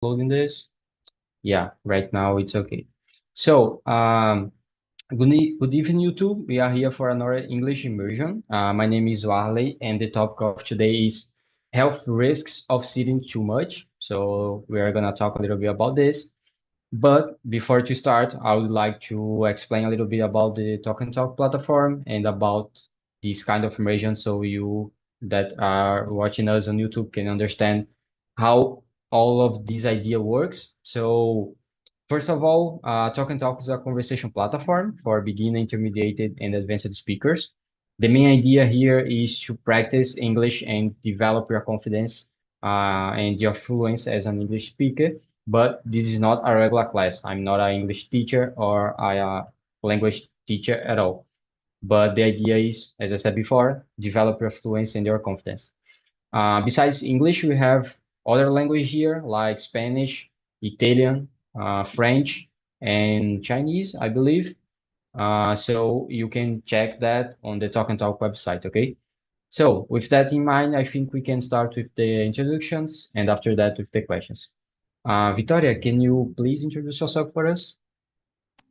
uploading this. Yeah, right now it's okay. So, good evening, YouTube. We are here for another English immersion. My name is Warley, and the topic of today is health risks of sitting too much. So, we are gonna talk a little bit about this. But before to start, I would like to explain a little bit about the Talk and Talk platform and about this kind of immersion so you that are watching us on YouTube can understand how all of this idea works. So first of all, Talk and Talk is a conversation platform for beginner, intermediate, and advanced speakers. The main idea here is to practice English and develop your confidence and your fluency as an English speaker, but this is not a regular class. I'm not an English teacher or a language teacher at all. But the idea is, as I said before, develop your fluency and your confidence. Besides English, we have other language here like Spanish, Italian, French, and Chinese, I believe. So you can check that on the Talk and Talk website, okay? So with that in mind, I think we can start with the introductions and after that with the questions. Victoria, can you please introduce yourself for us?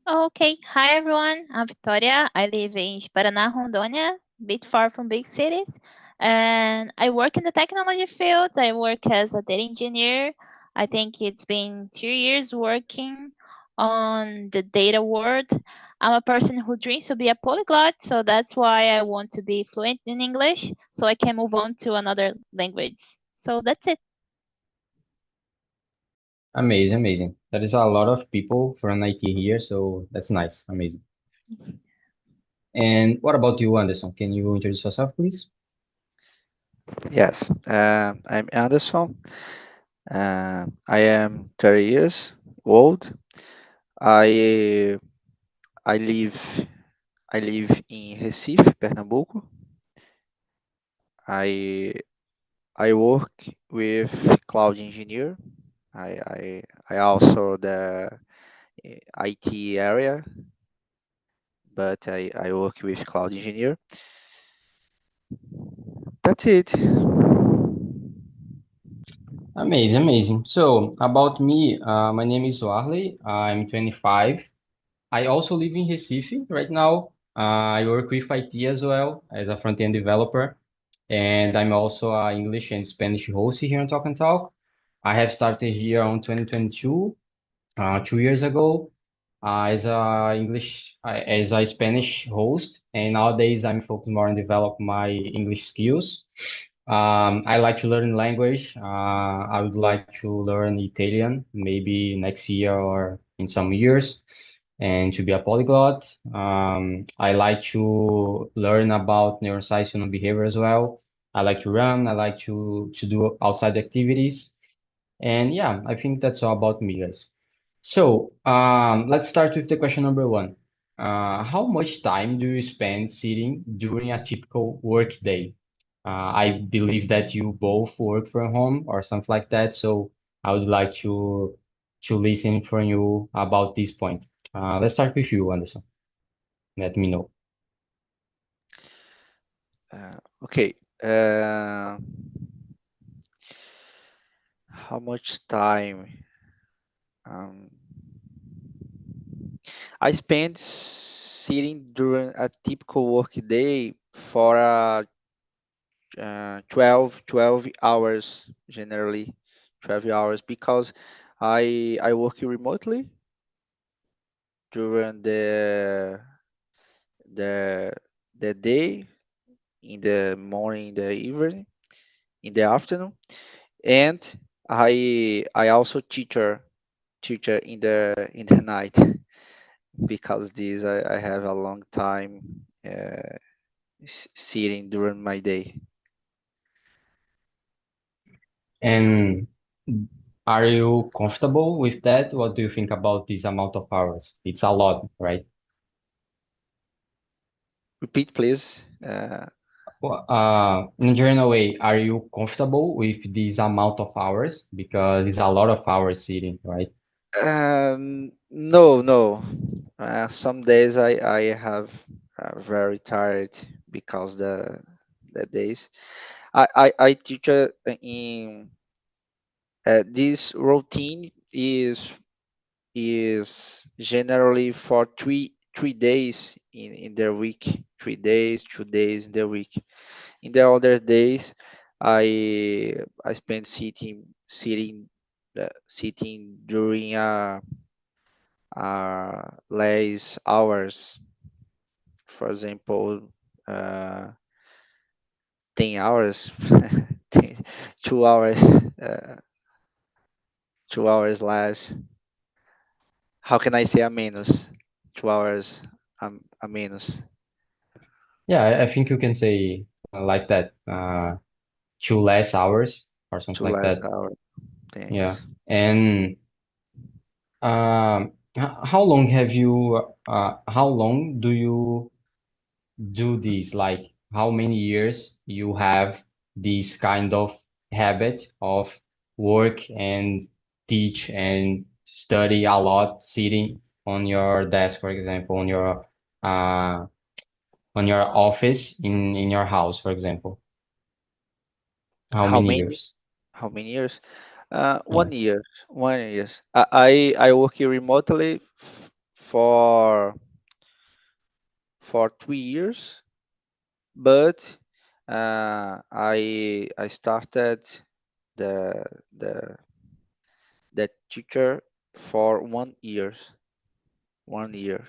Okay, hi everyone. I'm Victoria. I live in Paraná, Rondônia, a bit far from big cities. And I work in the technology field. I work as a data engineer. I think it's been 2 years working on the data world. I'm a person who dreams to be a polyglot, so that's why I want to be fluent in English so I can move on to another language. So that's it. Amazing, amazing. That is a lot of people from IT here, so that's nice, amazing. And what about you, Anderson? Can you introduce yourself, please? Yes, I'm Anderson. I am 30 years old. I I live I live in Recife, Pernambuco. I I work with cloud engineer. I I, I also the IT area, but I work with cloud engineer. That's it. Amazing, amazing. So about me, my name is Warley. I'm 25. I also live in Recife right now. I work with IT as well as a front-end developer, and I'm also a English and Spanish host here on Talk and Talk. I have started here on 2022, 2 years ago, as a Spanish host, and nowadays I'm focused more on develop my English skills. I like to learn language. I would like to learn Italian maybe next year or in some years, and to be a polyglot. I like to learn about neuroscience and behavior as well. I like to run. I like to do outside activities. And yeah, I think that's all about me, guys. So, let's start with the question number one. How much time do you spend sitting during a typical work day? I believe that you both work from home or something like that, so I would like to listen from you about this point. Let's start with you, Anderson. Let me know. Okay. Uh, how much time? Um, I spend sitting during a typical work day for 12 hours generally, 12 hours because I work remotely during the the day, in the morning, in the evening, in the afternoon, and I also teacher in the night because this I have a long time sitting during my day. And are you comfortable with that? What do you think about this amount of hours? It's a lot, right? Repeat, please. Well, in a general way, are you comfortable with this amount of hours? Because it's a lot of hours sitting, right? No, no. Some days I have very tired because the days I teach in This routine is generally for three days in the week, 3 days, 2 days in the week. In the other days, I spend sitting during less hours. For example, uh, 10 hours, 10 2 hours, uh, 2 hours less. How can I say a menos? 2 hours a menos. Yeah, I think you can say like that, 2 less hours or something Two like less that. hours. Yeah. Thanks. And how long have you, how long do you do this? Like, how many years you have this kind of habit of work and teach and study a lot, sitting on your desk, for example, uh, on your office in your house, for example? How How many many? years? How many years? Yeah. 1 year. 1 year. I work here remotely for 3 years, but I started the the the teacher for 1 year. 1 year.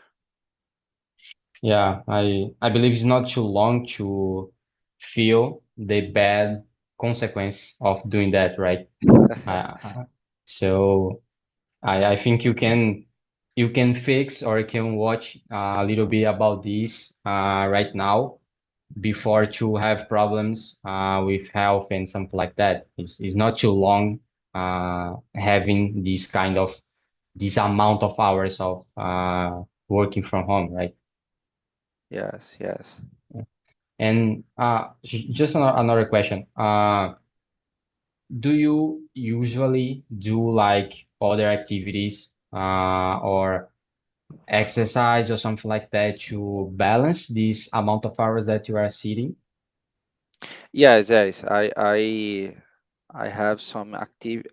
Yeah, I believe it's not too long to feel the bad consequence of doing that, right? So I think you can fix or you can watch a little bit about this right now before to have problems with health and something like that. It's not too long having this amount of hours of working from home, right? Yes, yes. And just another question. Do you usually do like other activities or exercise or something like that to balance this amount of hours that you are sitting? Yes, yes. I have some active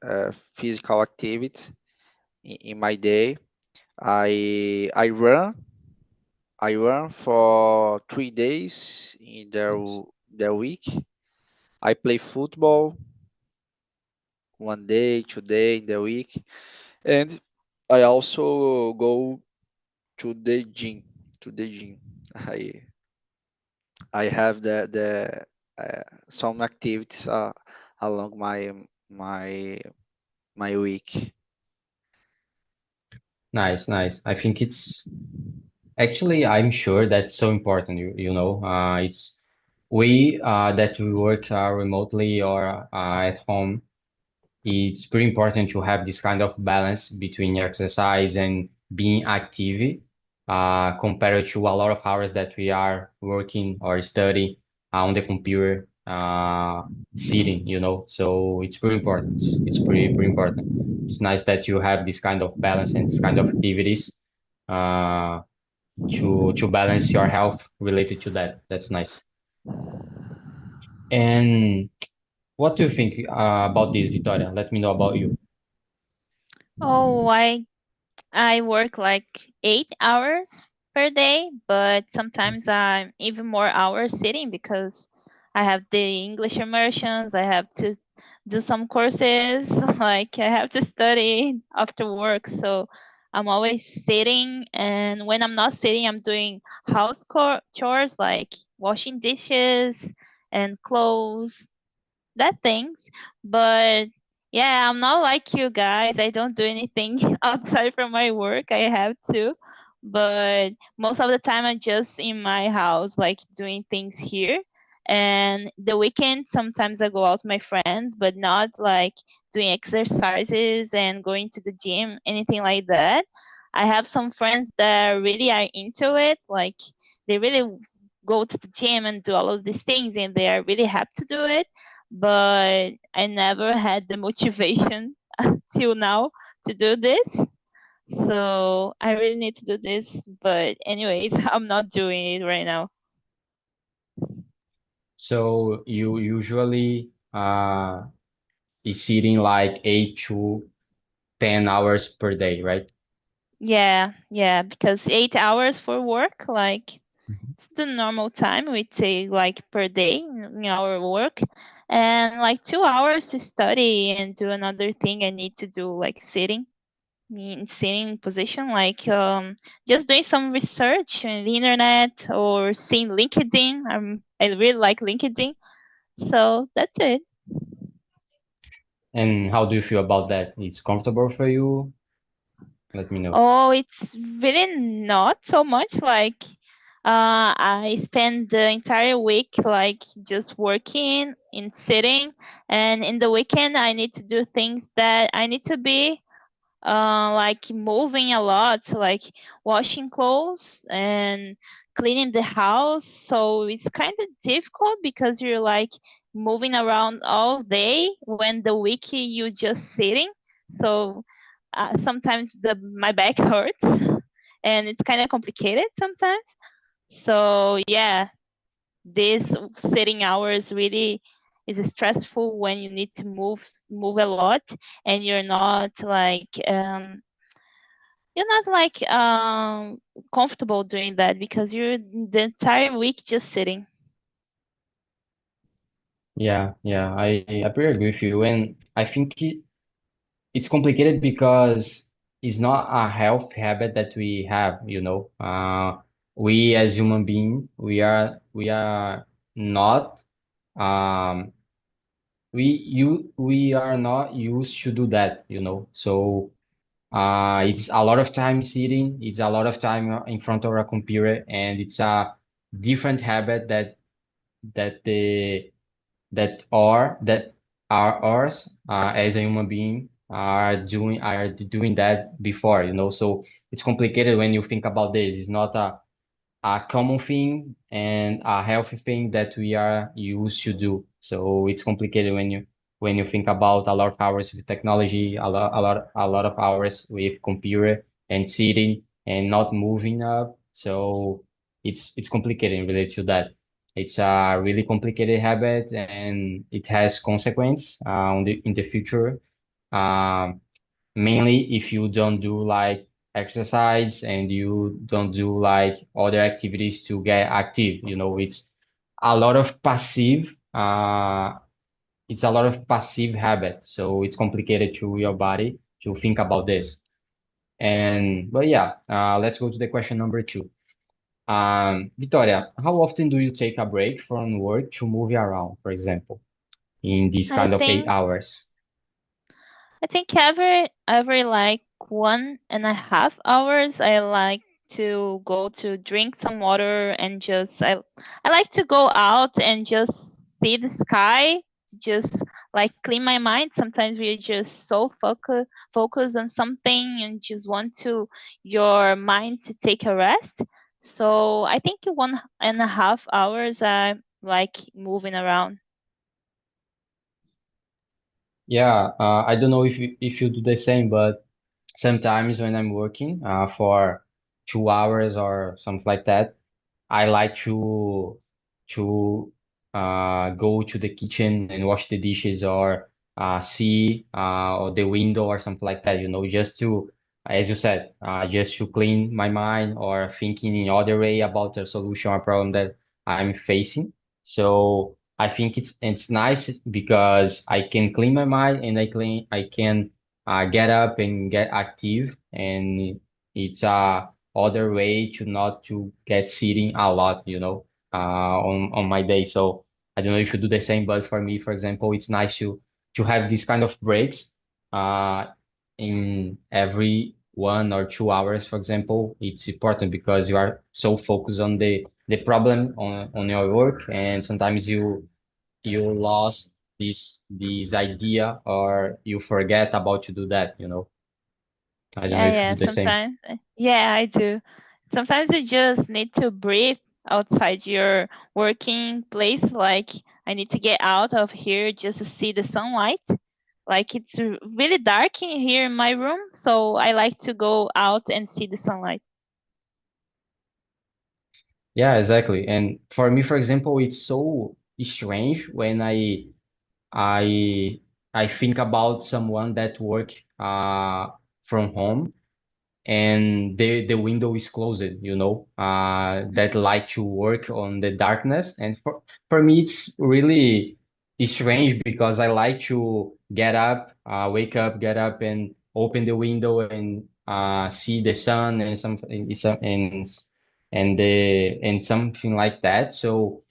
physical activities in my day. I run for 3 days in Nice. the week. I play football 1 day, 2 day in the week, and I also go to the gym. To the gym, I I have some activities along my my week. Nice, nice. I think it's actually, I'm sure that's so important. It's we that we work remotely or at home. It's pretty important to have this kind of balance between exercise and being active, compared to a lot of hours that we are working or study on the computer, sitting, So it's pretty important. It's pretty important. It's nice that you have this kind of balance and this kind of activities, uh, to balance your health related to that. That's nice. And what do you think about this, Victoria? Let me know about you. Oh, I work like 8 hours per day, but sometimes I'm even more hours sitting because I have the English immersions. I have to do some courses, like I have to study after work. So I'm always sitting. And when I'm not sitting, I'm doing chores like washing dishes and clothes, that things. But yeah, I'm not like you guys. I don't do anything outside from my work. I have to. But most of the time I'm just in my house, like doing things here. And the weekend sometimes I go out with my friends, but not like doing exercises and going to the gym, anything like that. I have some friends that really are into it, like they really go to the gym and do all of these things and they are really happy to do it, but I never had the motivation till now to do this. So I really need to do this. But anyways, I'm not doing it right now. So you usually is sitting like 8 to 10 hours per day, right? Yeah, because 8 hours for work, like Mhm. it's the normal time we take like per day in our work, and like 2 hours to study and do another thing I need to do, like sitting in sitting position, like just doing some research on the internet or seeing LinkedIn. I really like LinkedIn, so that's it. And how do you feel about that? It's comfortable for you? Let me know. Oh, it's really not so much like I spend the entire week like just working and sitting, and in the weekend I need to do things that I need to be like moving a lot, like washing clothes and cleaning the house. So it's kind of difficult because you're like moving around all day when the week you just sitting. So sometimes the my back hurts and it's kind of complicated sometimes. So yeah, this sitting hours really is stressful when you need to move a lot and you're not like comfortable doing that because you're the entire week just sitting. Yeah, I pretty agree with you. And I think it's complicated because it's not a health habit that we have, you know. We as human being, we are not um we are not used to do that, you know. So it's a lot of time sitting, it's a lot of time in front of a computer, and it's a different habit that the that are ours as a human being are doing that before, you know. So it's complicated when you think about this. It's not a common thing and a healthy thing that we are used to do. So it's complicated when you think about a lot of hours with technology, a lot of hours with computer and sitting and not moving up. So it's complicated related to that. It's a really complicated habit and it has consequence in the future. Um, Mainly if you don't do like exercise and you don't do like other activities to get active, you know. A lot of passive it's a lot of passive habit, so it's complicated to your body to think about this. And but yeah, let's go to the question number two. Victoria, how often do you take a break from work to move around, for example, in this I kind of eight think hours I think every like 1.5 hours I like to go to drink some water and just I like to go out and just see the sky, just like clean my mind. Sometimes we're just so focus on something and just want to your mind to take a rest. So I think 1.5 hours I like moving around. Yeah, I don't know if you do the same, but sometimes when I'm working for 2 hours or something like that, I like to go to the kitchen and wash the dishes or see or the window or something like that, you know, just to, as you said, just to clean my mind or thinking in other way about the solution or problem that I'm facing. So I think it's nice because I can clean my mind and I can get up and get active, and it's other way to not to get sitting a lot, you know, on my day. So I don't know if you do the same, but for me, for example, it's nice to have these kind of breaks uh, in every 1 or 2 hours, for example. It's important because you are so focused on the problem on your work, and sometimes you lost this idea or you forget about to do that, you know. I don't know if you Yeah, do the same. sometimes. Yeah, I do. Sometimes you just need to breathe outside your working place. Like, I need to get out of here just to see the sunlight. Like, it's really dark in here in my room, so I like to go out and see the sunlight. Yeah, exactly. And for me, for example, it's so strange when I I think about someone that work from home and the window is closed, that like to work on the darkness. And for me, it's really strange because I like to get up, wake up, get up and open the window and see the sun and and something like that. So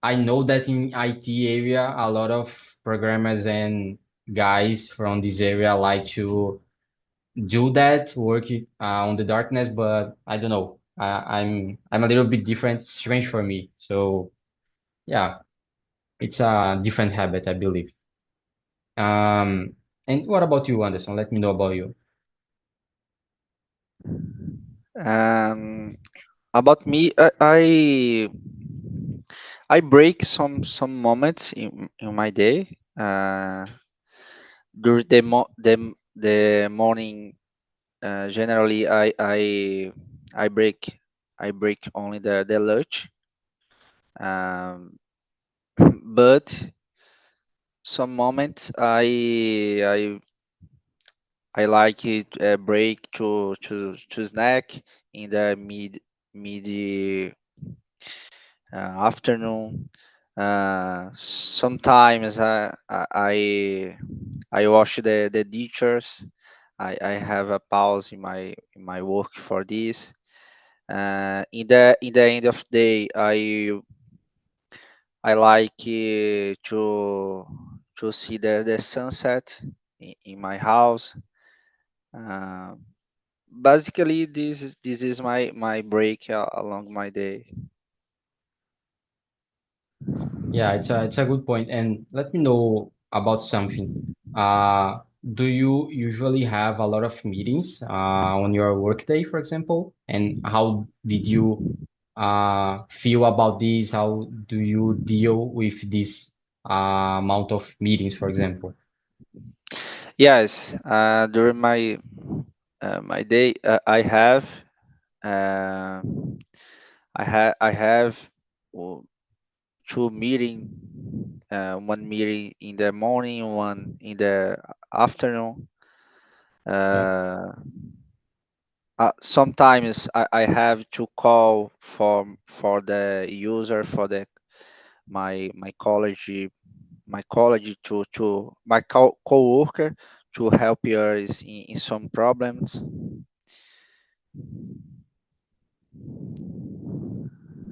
I know that in IT area, a lot of programmers and guys from this area like to do that, work on the darkness, but I don't know. I'm a little bit different, strange for me. So yeah, it's a different habit, I believe. And what about you, Anderson? Let me know about you. Um, about me, I break some moments in my day. During the morning, generally I break only the lunch. Um, but some moments I like it break to snack in the mid afternoon. Sometimes I wash the dishes. I have a pause in my work for this. In the end of day, I like to see the sunset in my house. Uh, Basically, this is my break along my day. Yeah, it's a good point. And let me know about something. Uh, do you usually have a lot of meetings on your workday, for example? And how did you feel about this? How do you deal with this amount of meetings, for example? Yes, during my day, uh, I have uh, two meeting, one meeting in the morning, one in the afternoon. Yeah. Uh, Sometimes I have to call for the user for the my college to my co-worker to help us in some problems.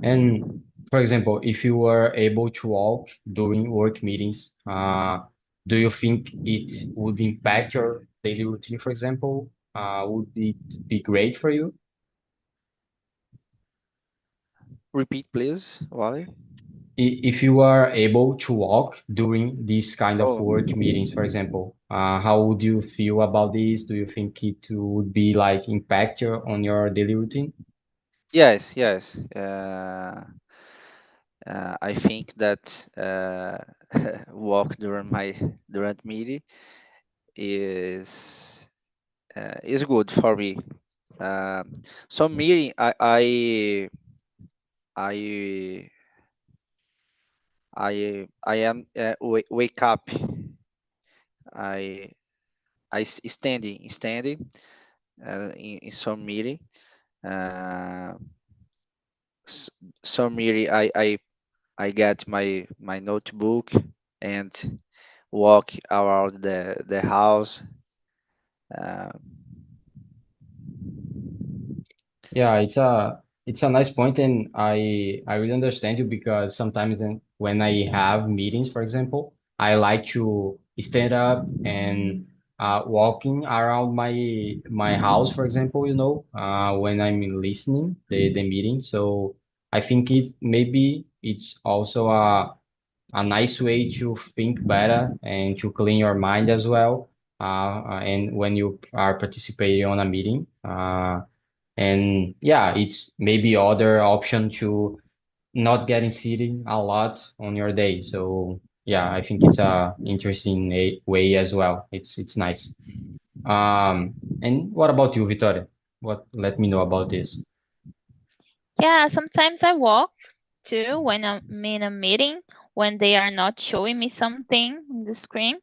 And for example, if you were able to walk during work meetings, do you think it would impact your daily routine, for example? Would it be great for you? Repeat, please, Wally. If you are able to walk during these kind of Oh, work meetings, for example, how would you feel about this? Do you think it would be like impact on your daily routine? yes, yes. I think that walk during meeting is is good for me. Some meeting I I am wake up. I standing in some meeting. Uh, s- some meeting I get my notebook and walk around the house. Uh, Yeah, it's a nice point, and I really understand you because sometimes then when I have meetings, for example, I like to stand up and walking around my house, for example, when I'm listening the meeting. So I think it maybe it's also a nice way to think better and to clean your mind as well. And when you are participating on a meeting. And yeah, it's maybe other option to not getting sitting a lot on your day. So yeah, I think it's a interesting way as well. It's nice. And what about you, Victoria? What let me know about this. Yeah, sometimes I walk too when I'm in a meeting when they are not showing me something on the screen.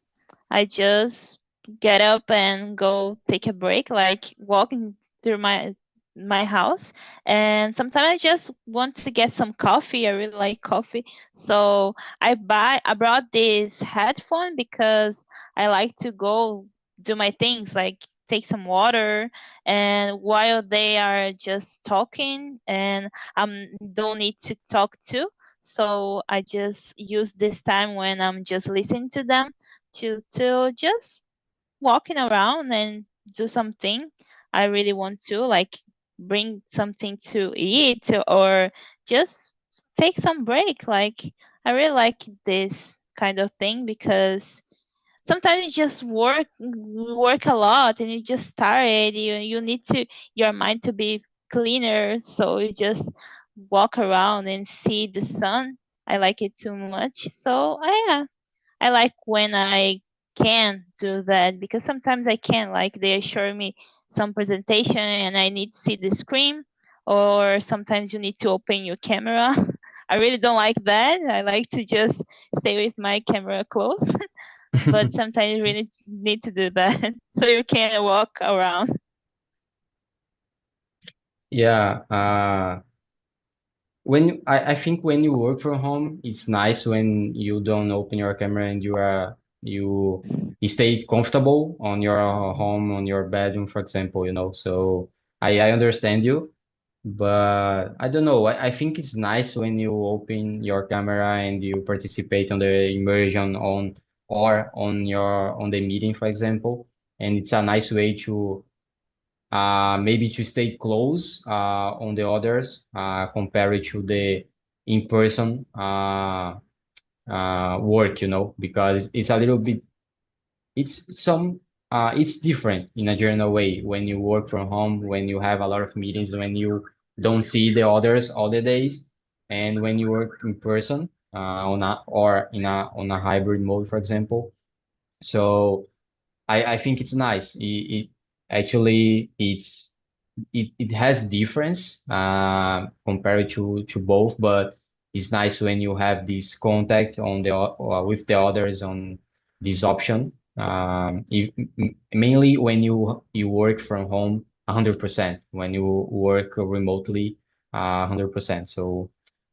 I just get up and go take a break, like walking through my house. And sometimes I just want to get some coffee. I really like coffee. So I brought this headphone because I like to go do my things, like take some water, and while they are just talking and don't need to talk too. So I just use this time when I'm just listening to them to just walking around and do something I really want to, like bring something to eat or just take some break. Like I really like this kind of thing because sometimes you just work a lot and you just tired. You need to your mind to be cleaner, so you just walk around and see the sun. I like it too much. So yeah, I like when I can do that because sometimes I can't. Like they show me some presentation and I need to see the screen, or sometimes you need to open your camera. I really don't like that. I like to just stay with my camera closed, but sometimes you really need to do that so you can walk around. Yeah, I think when you work from home, it's nice when you don't open your camera and you stay comfortable on your home, on your bedroom, for example, you know. So I understand you, but I don't know. I think it's nice when you open your camera and you participate on the immersion on the meeting, for example. And it's a nice way to maybe to stay close on the others compared to the in-person work, you know, because it's a little bit, it's different in a general way when you work from home, when you have a lot of meetings, when you don't see the others all the days, and when you work in person on a hybrid mode, for example. So I think it's nice. It actually it has difference compared to both, but it's nice when you have this contact on with the others on this option. Mainly when you work from home 100%, when you work remotely 100%. So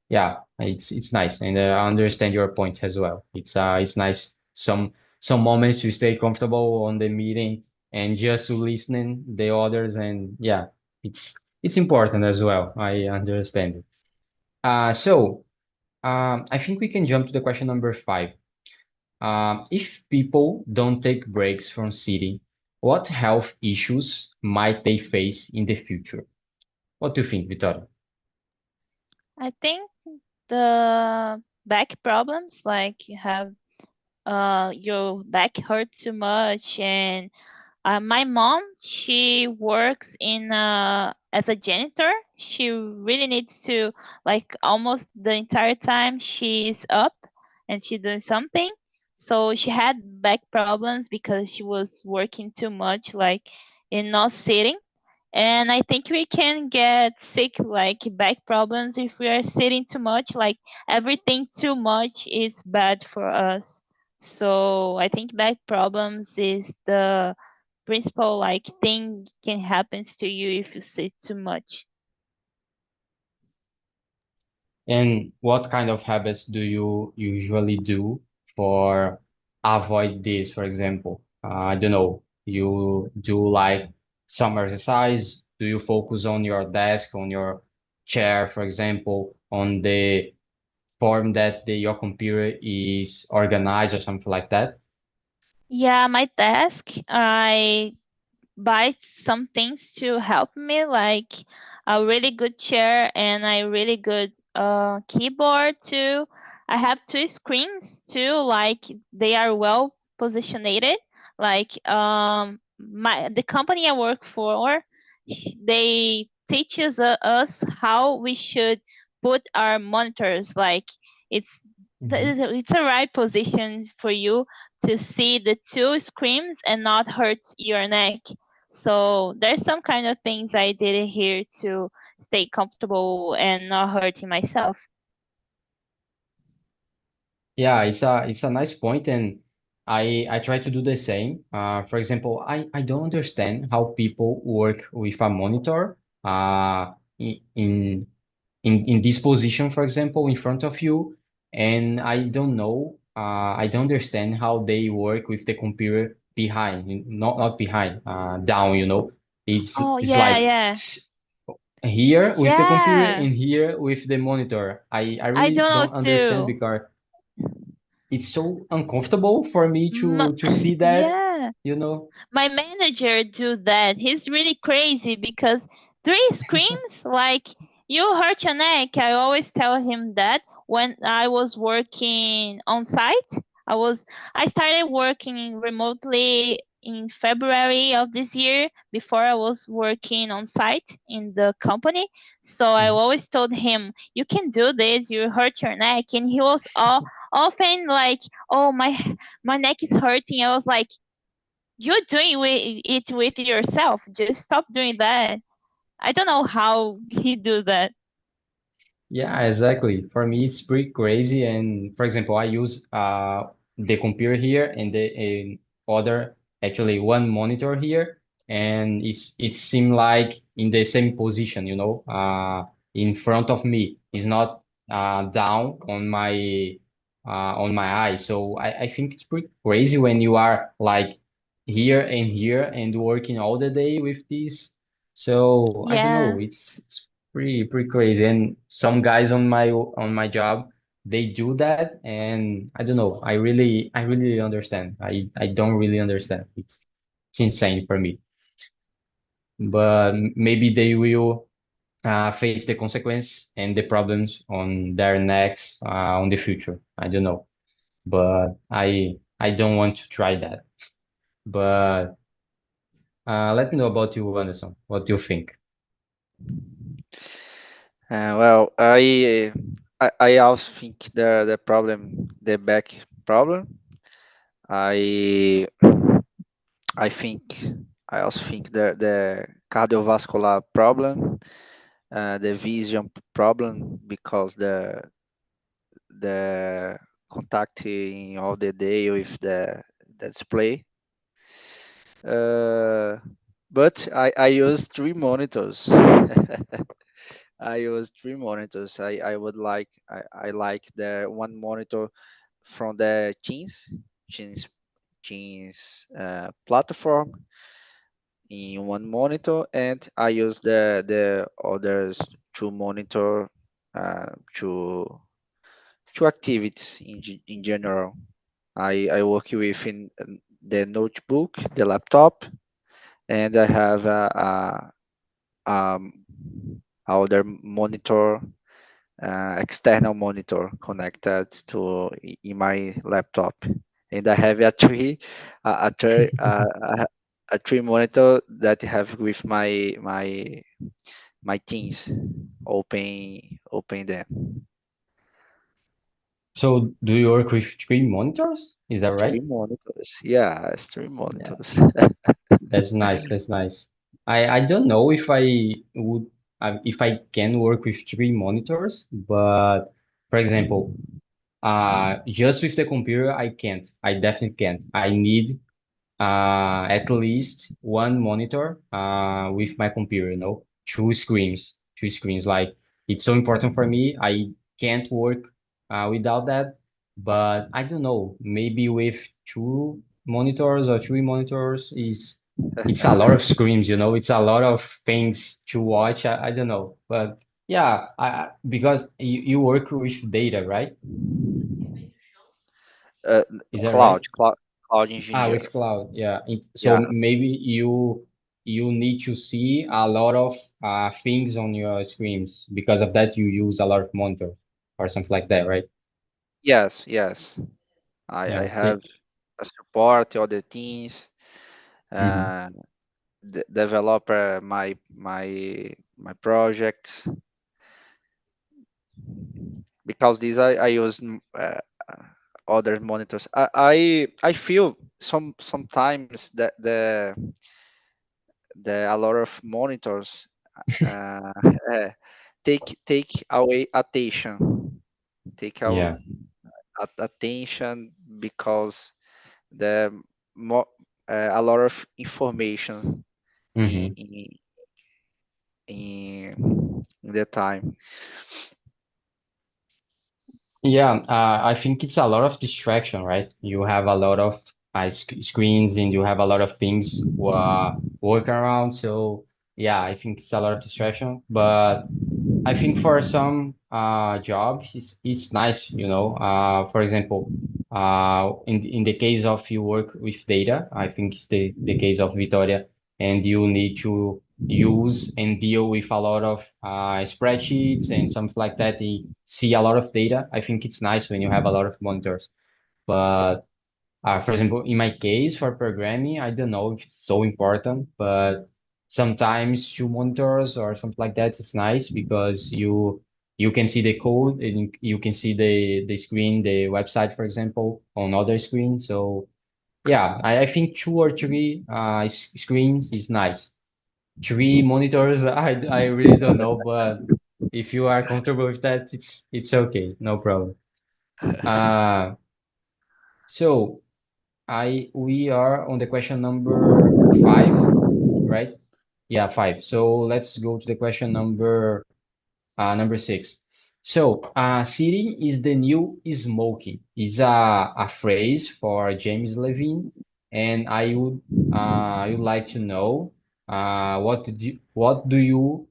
yeah, it's nice, and I understand your point as well. It's nice some moments you stay comfortable on the meeting and just listening the others, and yeah, it's it's important as well. I understand it. I think we can jump to the question number 5. If people don't take breaks from sitting, what health issues might they face in the future? What do you think, Victoria? I think the back problems, like you have your back hurts too much. And my mom, she works in as a janitor. She really needs to, like, almost the entire time she's up and she's doing something. So she had back problems because she was working too much, like, and not sitting. And I think we can get sick, like back problems, if we are sitting too much. Like everything too much is bad for us. So I think back problems is the principal like thing can happen to you if you sit too much. And what kind of habits do you usually do for avoid this, for example? I don't know, you do like some exercise? Do you focus on your desk, on your chair, for example, on the form that your computer is organized or something like that? Yeah, my desk, I buy some things to help me, like a really good chair and a really good keyboard too. I have two screens too, like they are well positioned. Like the company I work for, they teaches us how we should put our monitors. Like it's Mhm. it's a right position for you to see the two screens and not hurt your neck. So there's some kind of things I did here to stay comfortable and not hurting myself. Yeah, it's a nice point, and I try to do the same. For example, I don't understand how people work with a monitor in in this position, for example, in front of you, and I don't know. I don't understand how they work with the computer behind, not behind, down. Oh It's yeah, like yeah. here with the computer Yeah. and here with the monitor. I I really don't know don't understand too. because it's so uncomfortable for me to see that, Yeah. you know. My manager do that. He's really crazy because three screens, like you hurt your neck. I always tell him that when I was working on site. I was I started working remotely in February of this year before I was working on site in the company. So I Mhm. always told him, you can do this, you hurt your neck. And he was often like, oh, my neck is hurting. I was like, you're doing it with yourself. Just stop doing that. I don't know how he do that. Yeah, exactly. For me, it's pretty crazy. And for example, I use the computer here and the other actually one monitor here, and it seems like in the same position, in front of me. It's not down on my eye. So I think it's pretty crazy when you are like here and working all the day with this. So I don't know. Yeah. It's pretty crazy. And some guys on my job, they do that, and I don't know. I really understand. I don't really understand. It's insane for me. But maybe they will face the consequence and the problems on their necks on the future. I don't know. But I don't want to try that. But let me know about you, Anderson. What do you think? Well, I also think the problem, the back problem. I I think I also think the cardiovascular problem, the vision problem, because the contacting all the day with the display. Uh, but I use three monitors. I use three monitors. I would like I like the one monitor from the Teams platform in one monitor, and I use the others to monitor to activities in general. I work with in the notebook, the laptop, and I have a other monitor, external monitor connected to in my laptop, and I have a tree, a tree monitor that I have with my Teams open them. So do you work with three monitors? Is that Three right? monitors, yes, three Yeah. monitors. That's nice. That's nice. I don't know if I can work with three monitors, but for example, just with the computer, I can't. I definitely can't. I need at least one monitor with my computer, two screens. Like it's so important for me. I can't work without that. But I don't know, maybe with two monitors or three monitors is it's a lot of screens, it's a lot of things to watch. I don't know, but yeah, because you work with data, right? uh, Is that right? cloud Ah, engineer. with cloud, yeah. So Yeah. maybe you need to see a lot of things on your screens. Because of that, you use a lot of monitors or something like that, right? Yes. I Yeah. have a support other teams, Mhm. uh, develop my projects, because these I use other monitors. I feel sometimes that the a lot of monitors uh, uh, take away attention, take out Yeah. attention, because the more a lot of information in Hmm. in, in the time. Yeah, I think it's a lot of distraction, right? You have a lot of screens and you have a lot of things work around. So yeah, I think it's a lot of distraction. But I think for some jobs, it's nice, you know. For example, in the case of you work with data, I think it's the case of Victoria, and you need to use and deal with a lot of spreadsheets and something like that. You see a lot of data. I think it's nice when you have a lot of monitors. But for example, in my case for programming, I don't know if it's so important, but sometimes two monitors or something like that is nice because you can see the code and you can see the screen, the website, for example, on other screen. So yeah, I think two or three screens is nice. Three monitors, I really don't know, but if you are comfortable with that, it's okay, no problem. Uh, so. We are on the question number five, right? Yeah, five. So let's go to the question number six. So, sitting is the new smoking is a phrase for James Levine, and I would like to know what do you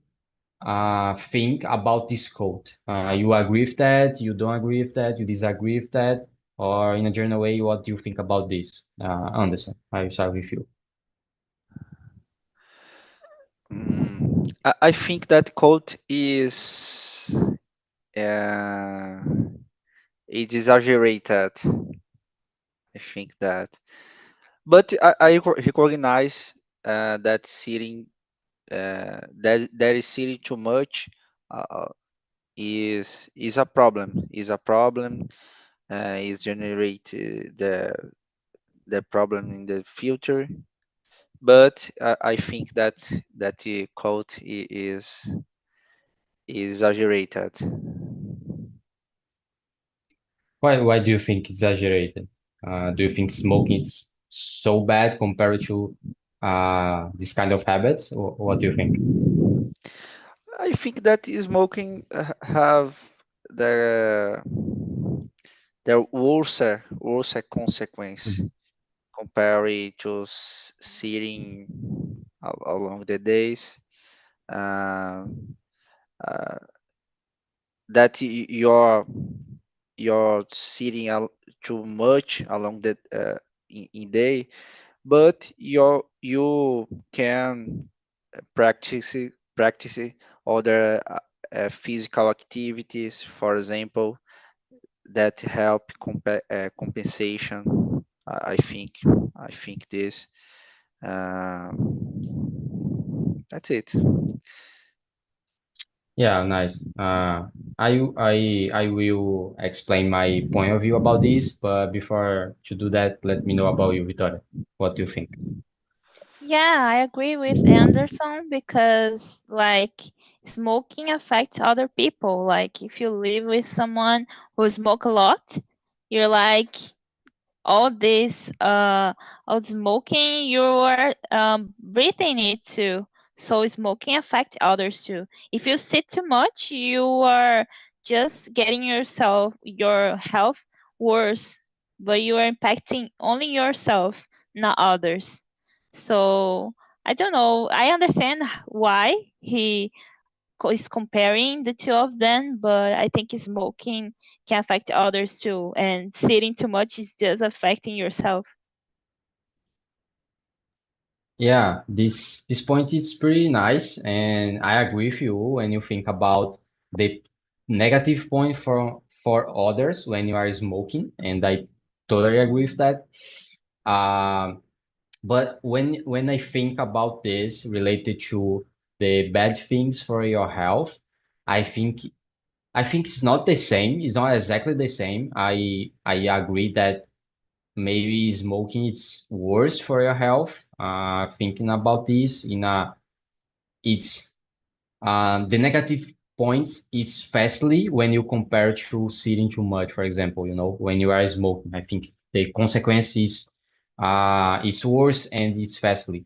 think about this quote? You agree with that? You don't agree with that? You disagree with that? Or in a general way, what do you think about this? Anderson, I will start with you. I think that quote uh, is exaggerated. I think that, but I recognize that sitting that is sitting too much uh, is a problem. Is a problem. Is generate the problem in the future. But I think that the quote is exaggerated. Why do you think exaggerated? Do you think smoking is so bad compared to this kind of habits? Or what do you think? I think that smoking have the worse consequence Mhm. compared to sitting along the days. Um, uh, that you're sitting too much along the in day, but you can practice other physical activities, for example, that help compensation. I think this. That's it. Yeah, nice. I will explain my point of view about this, but before to do that, let me know about you, Victoria. What do you think? Yeah, I agree with Anderson because like smoking affects other people. Like if you live with someone who smoke a lot, you're like all this all smoking you are breathing it too, so smoking affect others too. If you sit too much, you are just getting your health worse, but you are impacting only yourself, not others. So I don't know, I understand why he is comparing the two of them, but I think smoking can affect others too, and sitting too much is just affecting yourself. Yeah, this point is pretty nice, and I agree with you when you think about the negative point for others when you are smoking, and I totally agree with that. Um, but when I think about this related to the bad things for your health, I think I think it's not the same. It's not exactly the same. I agree that maybe smoking is worse for your health. Thinking about this in a it's the negative points is firstly when you compare to sitting too much, for example, you know, when you are smoking, I think the consequence is it's worse and it's fastly.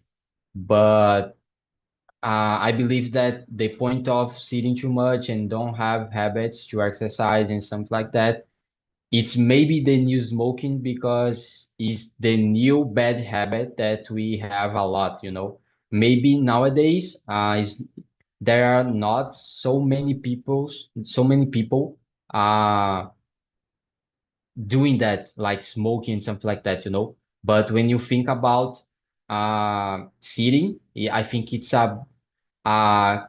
But I believe that the point of sitting too much and don't have habits to exercise and something like that, it's maybe the new smoking because it's the new bad habit that we have a lot, you know. Maybe nowadays, there are not so many people uh doing that, like smoking and something like that, you know. But when you think about sitting, yeah, I think it's a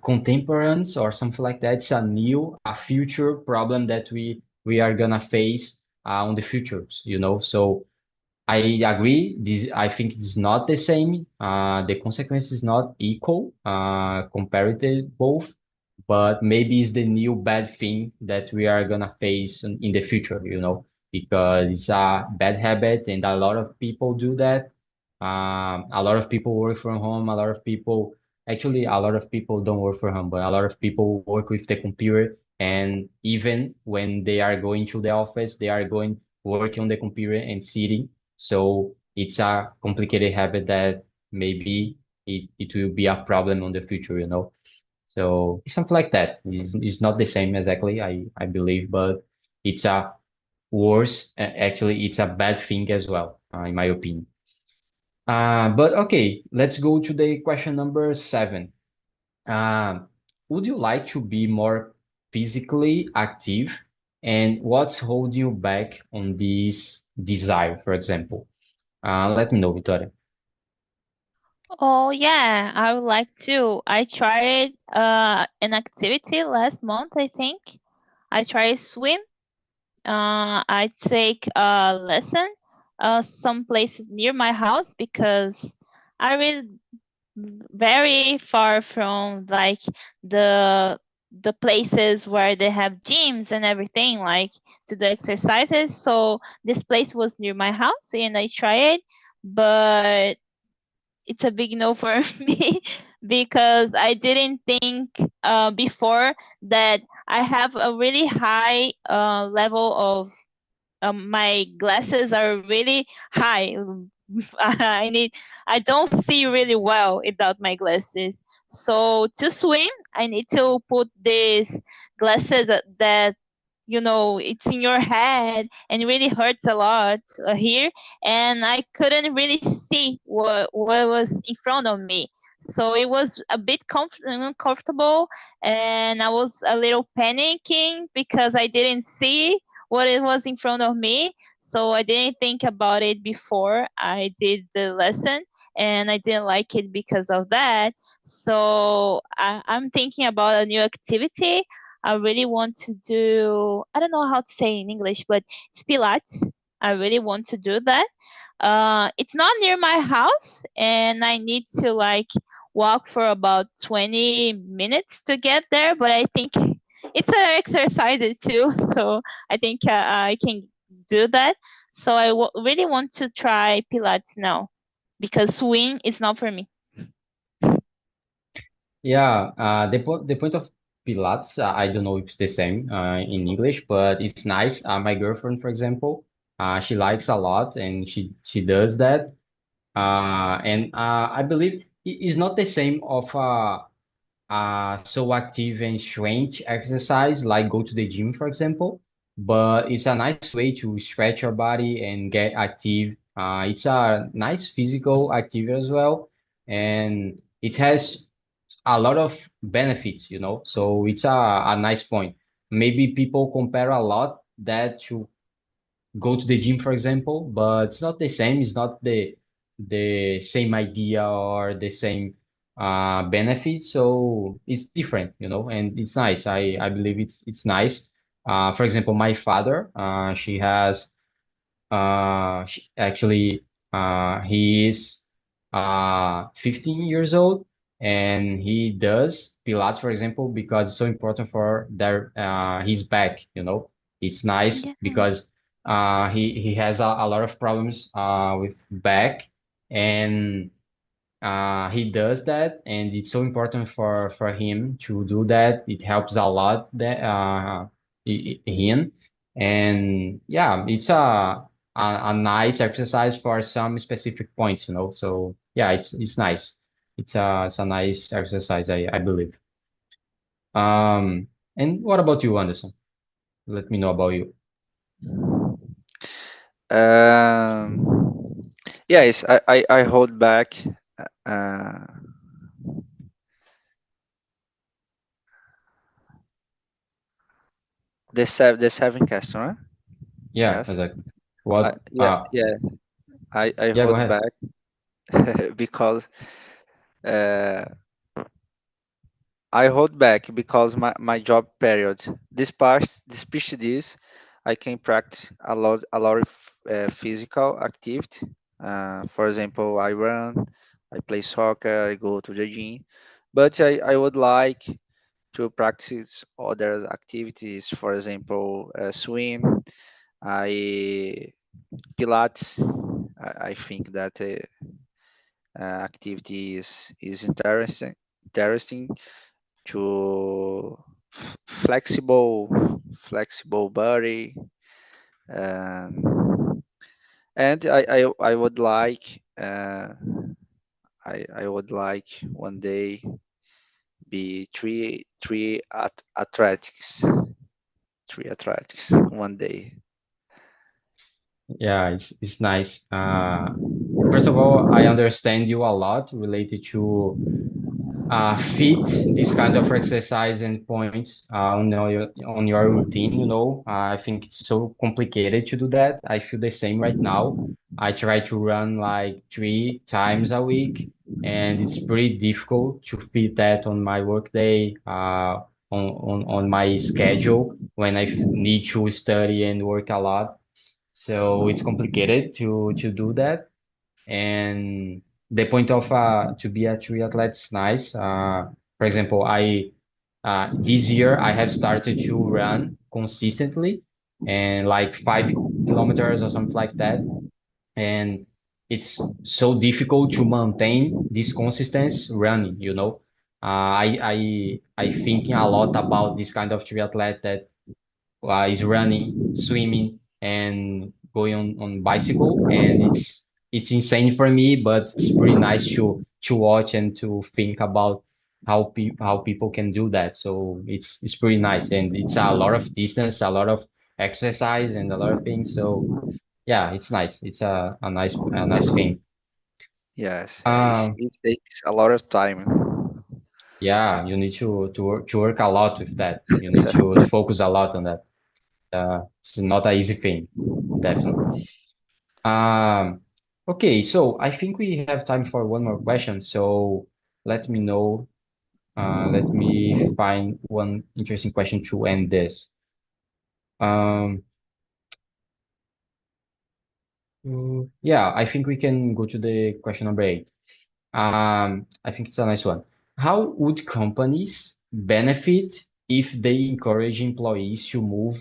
contemporaneous or something like that. It's a future problem that we are gonna face on the futures, you know. So I agree. This I think it's not the same. The consequence is not equal compared to both, but maybe it's the new bad thing that we are gonna face in the future, you know, because it's a bad habit and a lot of people do that. A lot of people work from home. Actually, a lot of people don't work from home, but a lot of people work with the computer. And even when they are going to the office, they are going working on the computer and sitting. So it's a complicated habit that maybe it will be a problem in the future, you know. So it's something like that. It's not the same exactly, I believe, but it's a worse. Actually, it's a bad thing as well, in my opinion. But okay, let's go to the question number 7. Um, would you like to be more physically active, and what's holding you back on this desire, for example? Let me know, Victoria. Oh yeah, I would like to. I tried an activity last month, I think. I tried swim. I take a lesson some place near my house because I live very far from like the the places where they have gyms and everything, like to do exercises. So this place was near my house and I tried, but it's a big no for me because I didn't think before that I have a really high level of my glasses are really high. I need I don't see really well without my glasses. So to swim, I need to put these glasses that it's in your head and it really hurts a lot here, and I couldn't really see what was in front of me. So it was a bit uncomfortable, and I was a little panicking because I didn't see what it was in front of me. So I didn't think about it before I did the lesson, and I didn't like it because of that. So I'm thinking about a new activity. I really want to do, I don't know how to say in English, but it's Pilates. I really want to do that. It's not near my house, and I need to like walk for about 20 minutes to get there, but I think it's an exercise too. So I think I can do that. So I really want to try Pilates now because swing is not for me. Yeah, the point of Pilates, I don't know if it's the same in English, but it's nice. My girlfriend, for example, she likes a lot, and she does that. And I believe it's not the same of so active and strength exercise like go to the gym, for example, but it's a nice way to stretch your body and get active. It's a nice physical activity as well, and it has a lot of benefits, you know. So it's a nice point. Maybe people compare a lot that to go to the gym, for example, but it's not the same. It's not the same idea or the same benefit. So it's different, you know, and it's nice. I believe it's nice. For example, my father, she has actually, he is 15 years old, and he does Pilates, for example, because it's so important for his back. You know, it's nice Yeah. because he has a lot of problems with back, and he does that, and it's so important for him to do that. It helps a lot that him, and yeah, it's a a nice exercise for some specific points, So yeah, it's nice. It's a nice exercise, I believe. And what about you, Anderson? Let me know about you. Um, yes, I hold back uh, the seven customer. Yeah, Yes. exactly. What? Yeah, yeah. I Yeah, go hold ahead. back because uh, my job period. Despite this, I can practice a lot of physical activity. For example, I run, I play soccer, I go to the gym. But I would like to practice other activities. For example, swim. I Pilates. I think that activity is interesting to flexible body, um, and I would like I would like one day be three athletics one day. Yeah, it's nice. First of all, I understand you a lot related to fit this kind of exercise and points on your routine. I think it's so complicated to do that. I feel the same right now. I try to run like 3 times a week, and it's pretty difficult to fit that on my workday, on my schedule when I need to study and work a lot. So it's complicated to do that. And the point of to be a triathlete is nice. For example, I this year I have started to run consistently and like 5 kilometers or something like that. And it's so difficult to maintain this consistency running. I thinking a lot about this kind of triathlete that is running, swimming, and going on bicycle, and it's insane for me, but it's pretty nice to watch and to think about how people can do that. So it's pretty nice, and it's a lot of distance, a lot of exercise, and a lot of things. So yeah, it's nice. It's a nice thing. Yes, Um, it takes a lot of time. yeah, you need to work a lot with that. You need to focus a lot on that. It's not an easy thing, definitely. Um, okay, so I think we have time for one more question. So let me know. Let me find one interesting question to end this. Um, yeah, I think we can go to the question number 8. I think it's a nice one. How would companies benefit if they encourage employees to move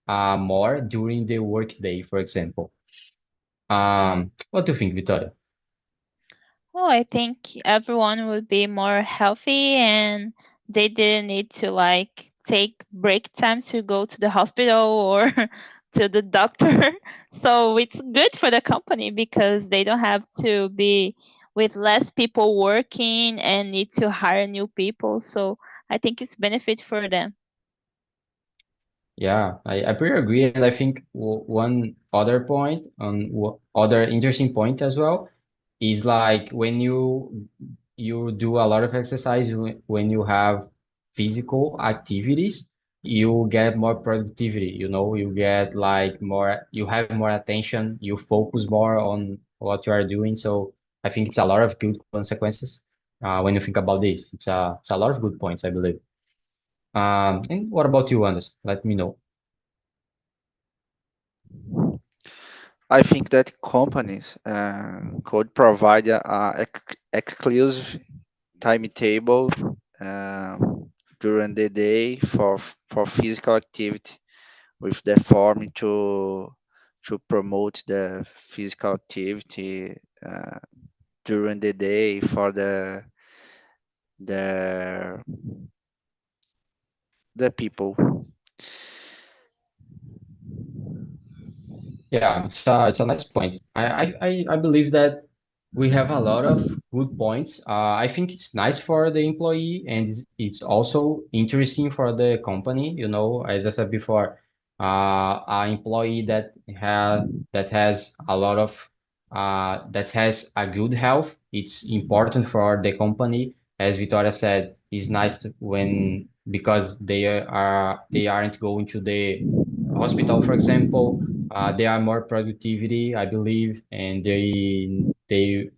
more during the workday, for example? What do you think, Victoria? Oh, I think everyone would be more healthy and they didn't need to like take break time to go to the hospital or to the doctor. So it's good for the company because they don't have to be with less people working and need to hire new people. So I think it's benefit for them. Yeah, I pretty agree, and I think one other point on other interesting point as well is like when you do a lot of exercise, when you have physical activities, you get more productivity, you get like more, you have more attention, you focus more on what you are doing. So I think it's a lot of good consequences when you think about this. It's a lot of good points, I believe. And what about you, Anders? Let me know. I think that companies could provide a exclusive timetable uh, during the day for physical activity with the form to promote the physical activity during the day for the the people. Yeah, it's a nice point. I believe that we have a lot of good points. I think it's nice for the employee and it's also interesting for the company. You know, as I said before, an employee that has a lot of that has a good health. It's important for the company. As Victoria said, it's nice when because they aren't going to the hospital, for example. They are more productivity, I believe, and they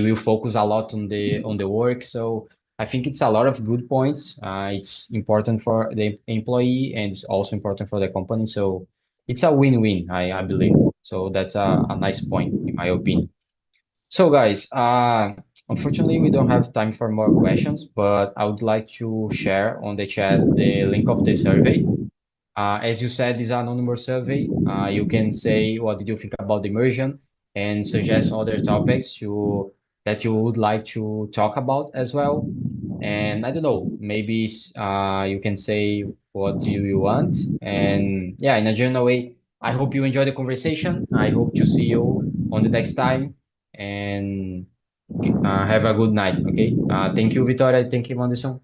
will focus a lot on the work. So I think it's a lot of good points. It's important for the employee and it's also important for the company. So it's a win-win, I believe. So that's a nice point in my opinion. So guys, unfortunately we don't have time for more questions, but I would like to share on the chat the link of the survey. As you said, this is an anonymous survey. You can say what did you think about the immersion and suggest other topics that you would like to talk about as well. And I don't know, maybe you can say what do you want. And yeah, in a general way, I hope you enjoy the conversation. I hope to see you on the next time and have a good night. Okay. Thank you, Victoria. Thank you, Anderson.